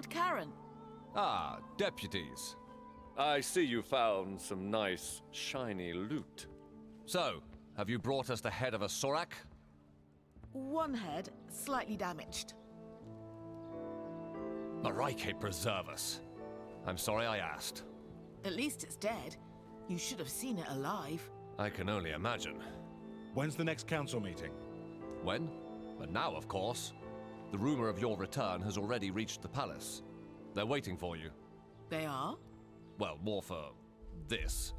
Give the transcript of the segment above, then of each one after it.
Lord Karen. Ah, deputies. I see you found some nice, shiny loot. So, have you brought us the head of a Sorak? One head, slightly damaged. Marike preserve us. I'm sorry I asked. At least it's dead. You should have seen it alive. I can only imagine. When's the next council meeting? When? But now, of course. The rumor of your return has already reached the palace. They're waiting for you. They are? Well, more for this.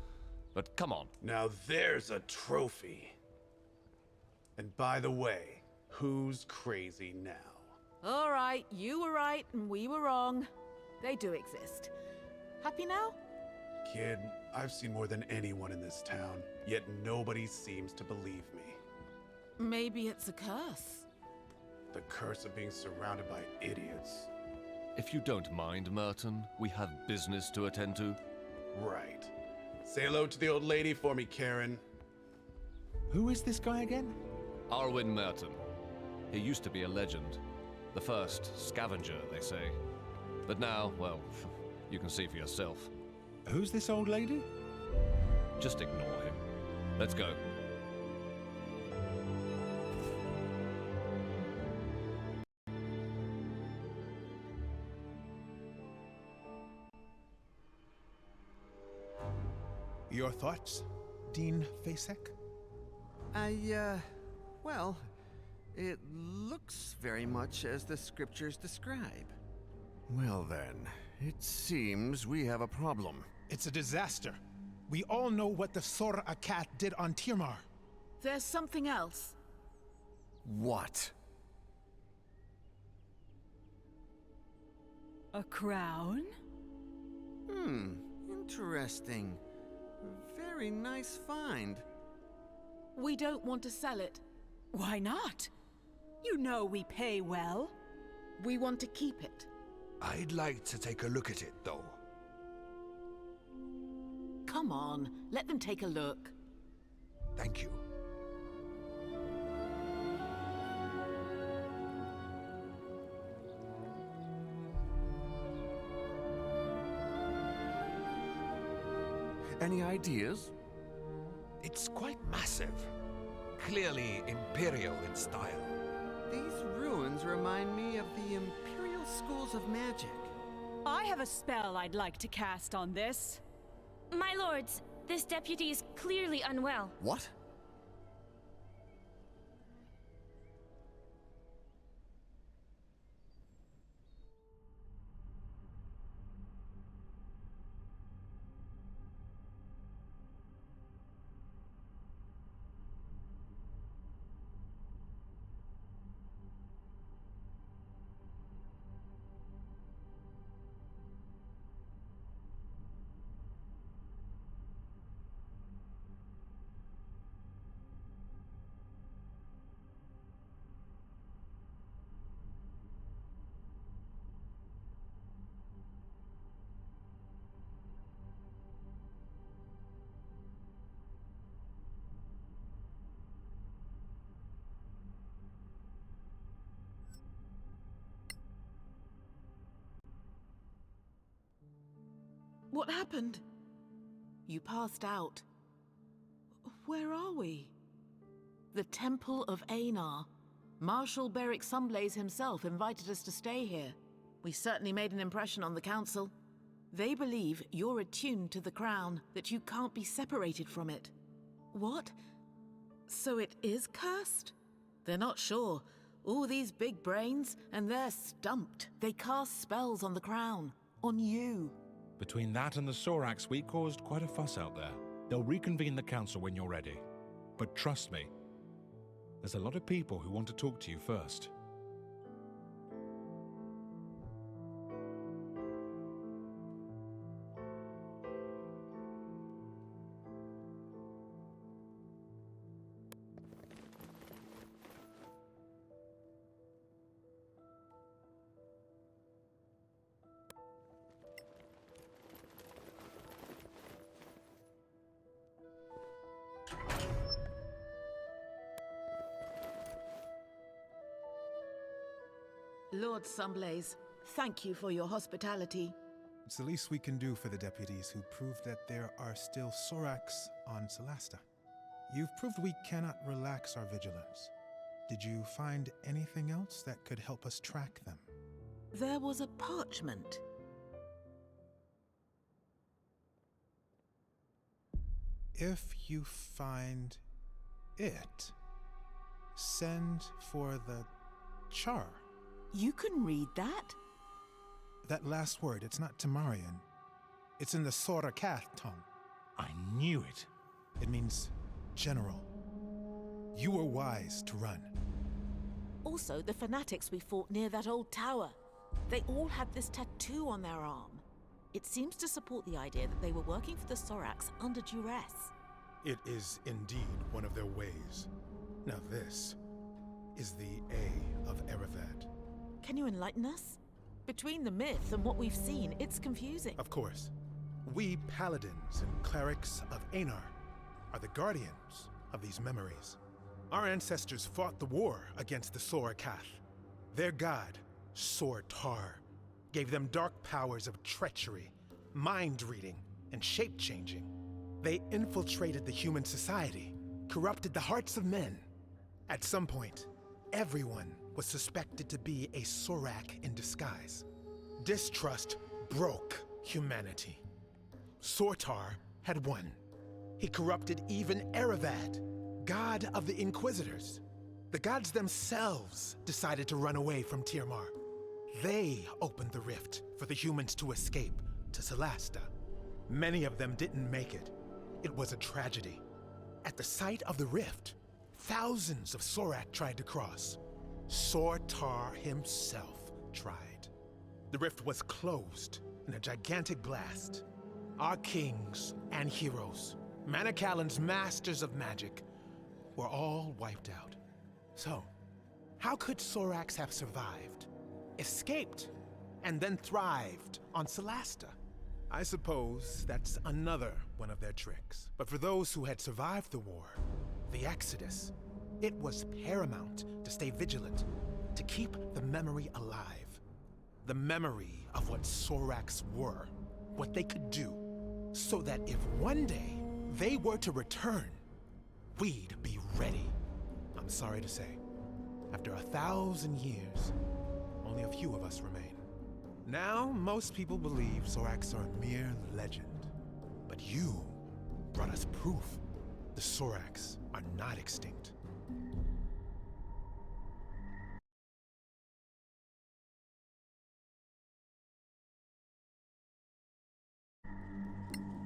But come on. Now there's a trophy. And by the way, who's crazy now? All right, you were right and we were wrong. They do exist. Happy now? Kid, I've seen more than anyone in this town, yet nobody seems to believe me. Maybe it's a curse. The curse of being surrounded by idiots. If you don't mind, Merton, we have business to attend to. Right. Say hello to the old lady for me, Karen. Who is this guy again? Arwin Merton. He used to be a legend. The first scavenger, they say. But now, well, you can see for yourself. Who's this old lady? Just ignore him. Let's go. Your thoughts, Dean Fasek? Well, it looks very much as the scriptures describe. Well then, it seems we have a problem. It's a disaster. We all know what the Sora Akat did on Tirmar. There's something else. What? A crown? Interesting. Very nice find. We don't want to sell it. Why not? You know we pay well. We want to keep it. I'd like to take a look at it, though. Come on, let them take a look. Thank you. Any ideas? It's quite massive. Clearly imperial in style. These ruins remind me of the Imperial Schools of Magic. I have a spell I'd like to cast on this. My lords, this deputy is clearly unwell. What? What happened? You passed out. Where are we? The Temple of Einar. Marshal Beric Sunblaze himself invited us to stay here. We certainly made an impression on the council. They believe you're attuned to the crown, that you can't be separated from it. What? So it is cursed? They're not sure. All these big brains, and they're stumped. They cast spells on the crown. On you. Between that and the Sorax, we caused quite a fuss out there. They'll reconvene the council when you're ready. But trust me, there's a lot of people who want to talk to you first. Lord Sunblaze, Thank you for your hospitality. It's the least we can do for the deputies who proved that there are still Sorax on Solasta. You've proved we cannot relax our vigilance. Did you find anything else that could help us track them? There was a parchment. If you find it, send for the char. You can read that? That last word, it's not Tamarian. It's in the Sorakath tongue. I knew it. It means general. You were wise to run. Also, the fanatics we fought near that old tower. They all had this tattoo on their arm. It seems to support the idea that they were working for the Sorax under duress. It is indeed one of their ways. Now this is the A of Erevad. Can you enlighten us? Between the myth and what we've seen, it's confusing. Of course. We paladins and clerics of Einar are the guardians of these memories. Our ancestors fought the war against the Sorakath. Their god, Sortar, gave them dark powers of treachery, mind-reading, and shape-changing. They infiltrated the human society, corrupted the hearts of men. At some point, everyone was suspected to be a Sorak in disguise. Distrust broke humanity. Sortar had won. He corrupted even Erevad, god of the Inquisitors. The gods themselves decided to run away from Tirmar. They opened the rift for the humans to escape to Solasta. Many of them didn't make it. It was a tragedy. At the site of the rift, thousands of Sorak tried to cross. Sortar himself tried. The rift was closed in a gigantic blast. Our kings and heroes, Manicalan's masters of magic, were all wiped out. So, how could Sorax have survived, escaped, and then thrived on Solasta? I suppose that's another one of their tricks. But for those who had survived the war, the Exodus, it was paramount to stay vigilant, to keep the memory alive. The memory of what Sorax were, what they could do, so that if one day they were to return, we'd be ready. I'm sorry to say, after 1,000 years, only a few of us remain. Now, most people believe Sorax are a mere legend. But you brought us proof the Sorax are not extinct.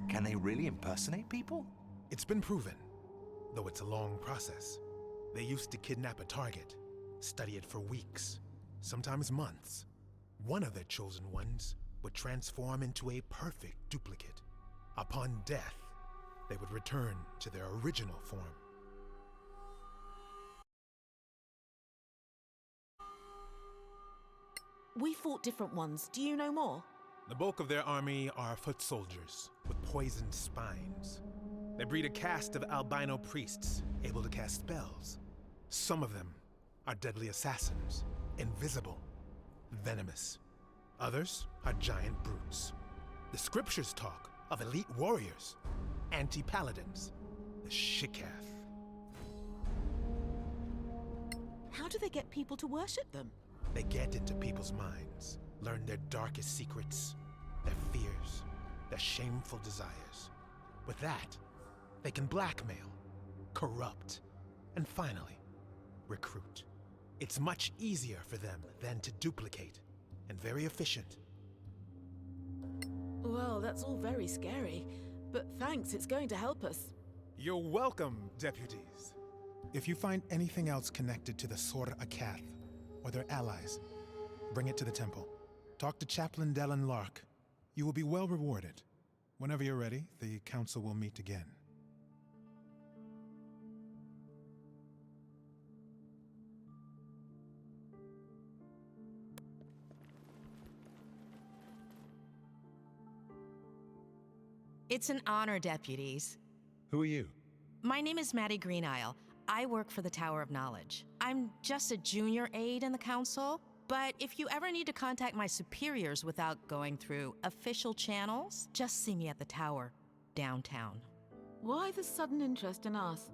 Can they really impersonate people? It's been proven, though it's a long process. They used to kidnap a target, study it for weeks, sometimes months. One of their chosen ones would transform into a perfect duplicate. Upon death, they would return to their original form. We fought different ones. Do you know more? The bulk of their army are foot soldiers with poisoned spines. They breed a caste of albino priests able to cast spells. Some of them are deadly assassins, invisible, venomous. Others are giant brutes. The scriptures talk of elite warriors, anti-paladins, the Shikath. How do they get people to worship them? They get into people's minds, learn their darkest secrets, their fears, their shameful desires. With that, they can blackmail, corrupt, and finally, recruit. It's much easier for them than to duplicate, and very efficient. Well, that's all very scary, but thanks, it's going to help us. You're welcome, deputies. If you find anything else connected to the Sor Akath, or their allies, bring it to the temple. Talk to Chaplain Dellen Lark. You will be well rewarded. Whenever you're ready, the council will meet again. It's an honor, deputies. Who are you? My name is Maddie Greenisle. I work for the Tower of Knowledge. I'm just a junior aide in the council, But if you ever need to contact my superiors without going through official channels, just see me at the tower, downtown. Why the sudden interest in us?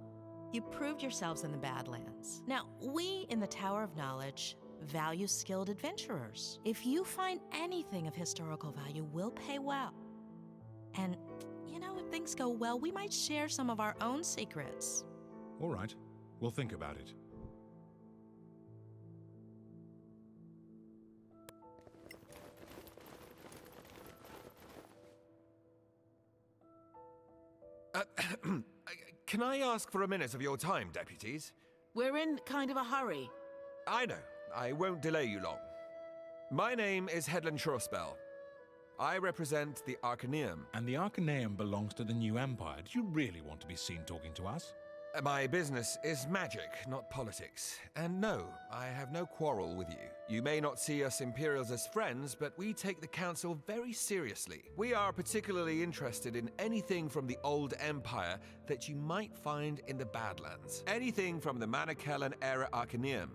You proved yourselves in the Badlands. Now, we in the Tower of Knowledge value skilled adventurers. If you find anything of historical value, we'll pay well. And, you know, if things go well, we might share some of our own secrets. All right, we'll think about it. Can I ask for a minute of your time, deputies? We're in kind of a hurry. I know. I won't delay you long. My name is Headland Shorespell. I represent the Arcaneum. And the Arcaneum belongs to the New Empire. Do you really want to be seen talking to us? My business is magic, not politics. And no, I have no quarrel with you. You may not see us Imperials as friends, but we take the Council very seriously. We are particularly interested in anything from the Old Empire that you might find in the Badlands. Anything from the Manicellan era Arcaneum.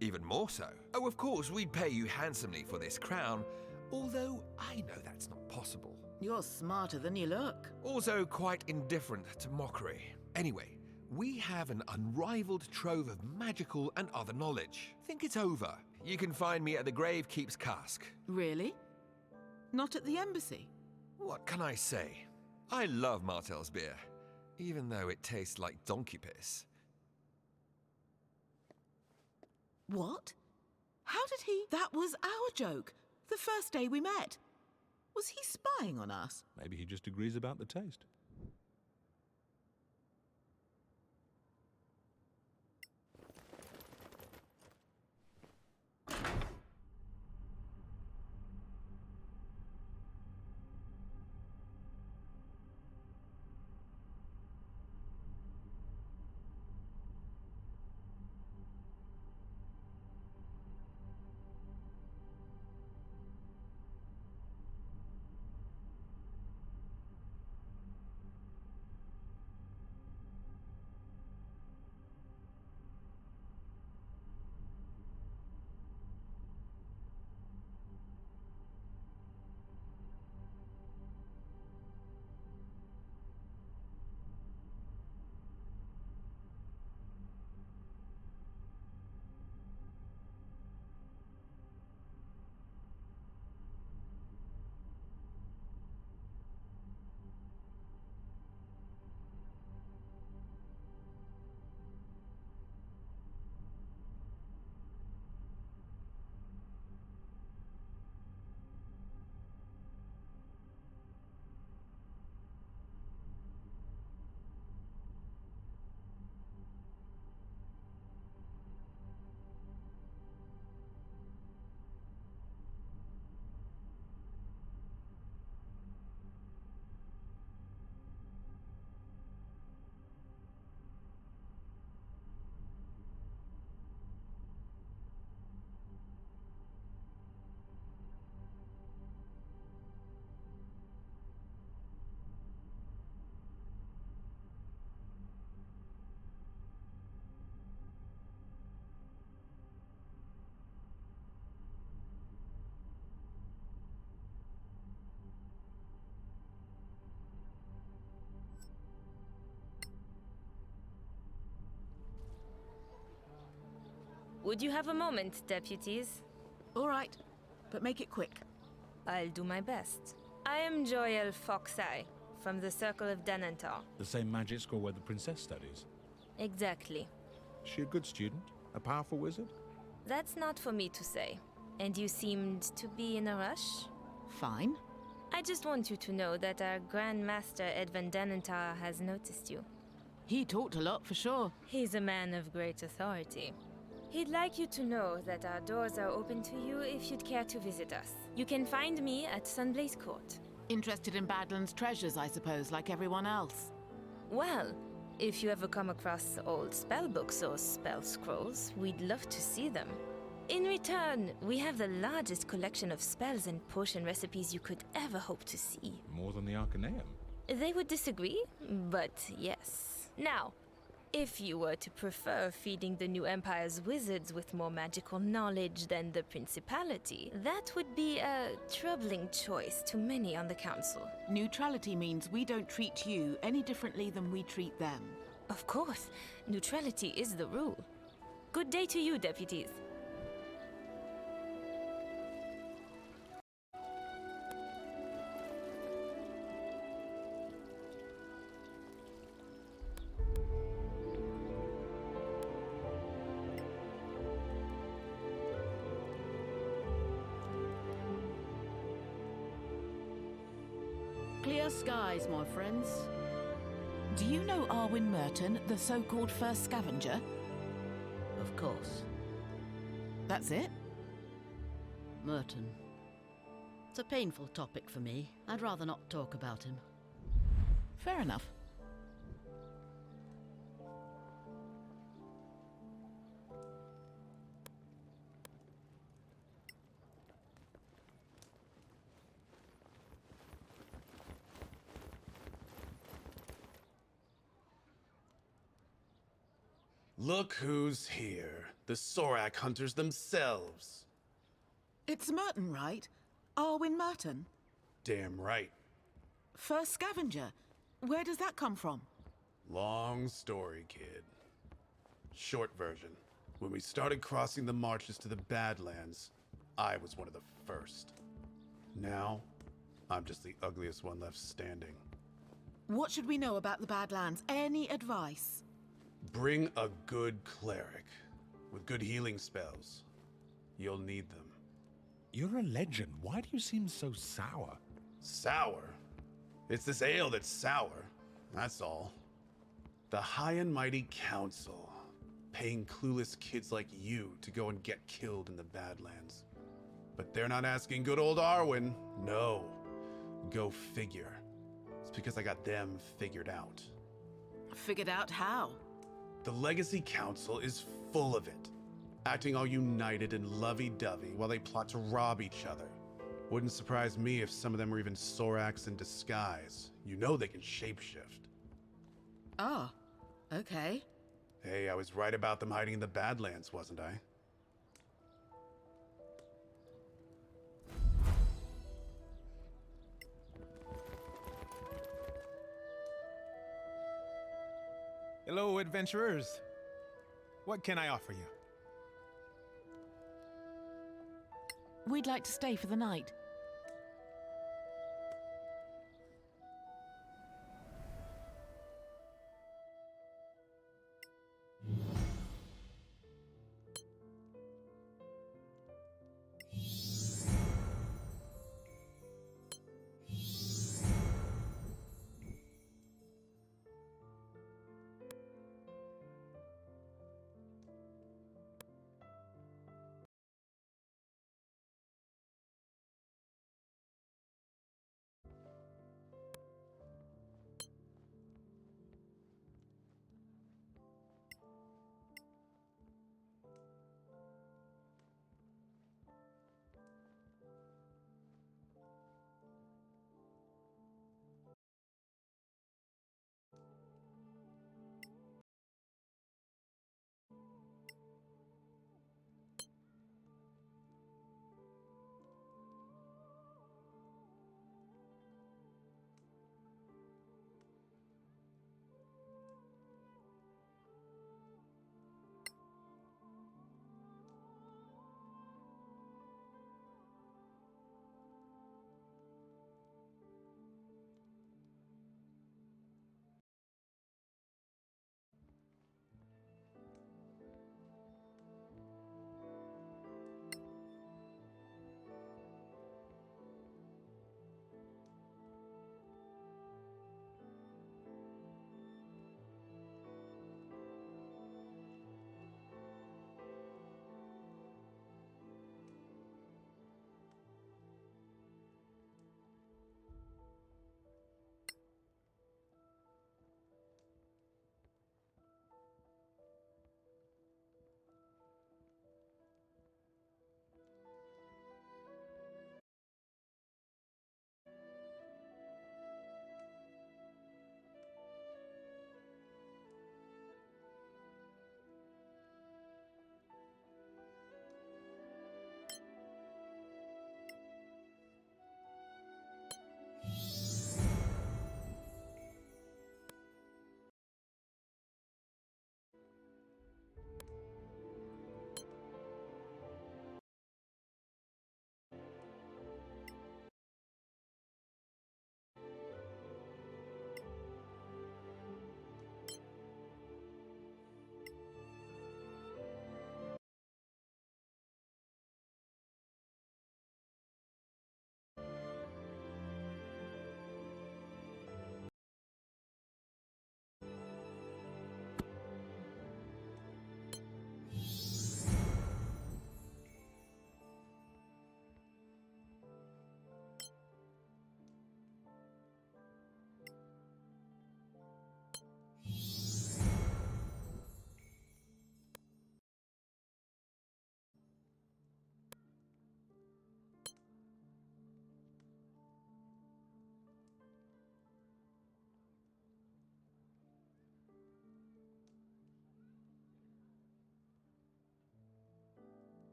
Even more so. Oh, of course, we'd pay you handsomely for this crown, although I know that's not possible. You're smarter than you look. Also quite indifferent to mockery. Anyway, we have an unrivaled trove of magical and other knowledge. Think it's over. You can find me at the Gravekeep's Cask. Really? Not at the embassy? What can I say? I love Martel's beer, even though it tastes like donkey piss. What? How did he... That was our joke. The first day we met. Was he spying on us? Maybe he just agrees about the taste. Would you have a moment, deputies? All right, but make it quick. I'll do my best. I am Joyel Foxeye, from the Circle of Danantar. The same magic school where the princess studies. Exactly. Is she a good student? A powerful wizard? That's not for me to say. And you seemed to be in a rush? Fine. I just want you to know that our Grand Master Edvan Danantar has noticed you. He talked a lot, for sure. He's a man of great authority. He'd like you to know that our doors are open to you if you'd care to visit us. You can find me at Sunblaze Court. Interested in Badlands treasures, I suppose, like everyone else. Well, if you ever come across old spellbooks or spell scrolls, we'd love to see them. In return, we have the largest collection of spells and potion recipes you could ever hope to see. More than the Arcaneum? They would disagree, but yes. Now, If you were to prefer feeding the new Empire's wizards with more magical knowledge than the Principality, that would be a troubling choice to many on the Council. Neutrality means we don't treat you any differently than we treat them. Of course, neutrality is the rule. Good day to you, deputies. Clear skies, my friends. Do you know Arwen Merton, the so-called first scavenger? Of course. That's it? Merton. It's a painful topic for me. I'd rather not talk about him. Fair enough. Look who's here. The Sorak hunters themselves. It's Merton, right? Arwen Merton? Damn right. First scavenger. Where does that come from? Long story, kid. Short version. When we started crossing the marches to the Badlands, I was one of the first. Now, I'm just the ugliest one left standing. What should we know about the Badlands? Any advice? Bring a good cleric with good healing spells. You'll need them. You're a legend. Why do you seem so sour? Sour? It's this ale that's sour. That's all. The High and Mighty Council, paying clueless kids like you to go and get killed in the Badlands. But they're not asking good old Arwen. No. Go figure. It's because I got them figured out. Figured out how? The Legacy Council is full of it, acting all united and lovey-dovey while they plot to rob each other. Wouldn't surprise me if some of them were even Soraks in disguise. You know they can shapeshift. Oh, okay. Hey, I was right about them hiding in the Badlands, wasn't I? Hello, adventurers. What can I offer you? We'd like to stay for the night.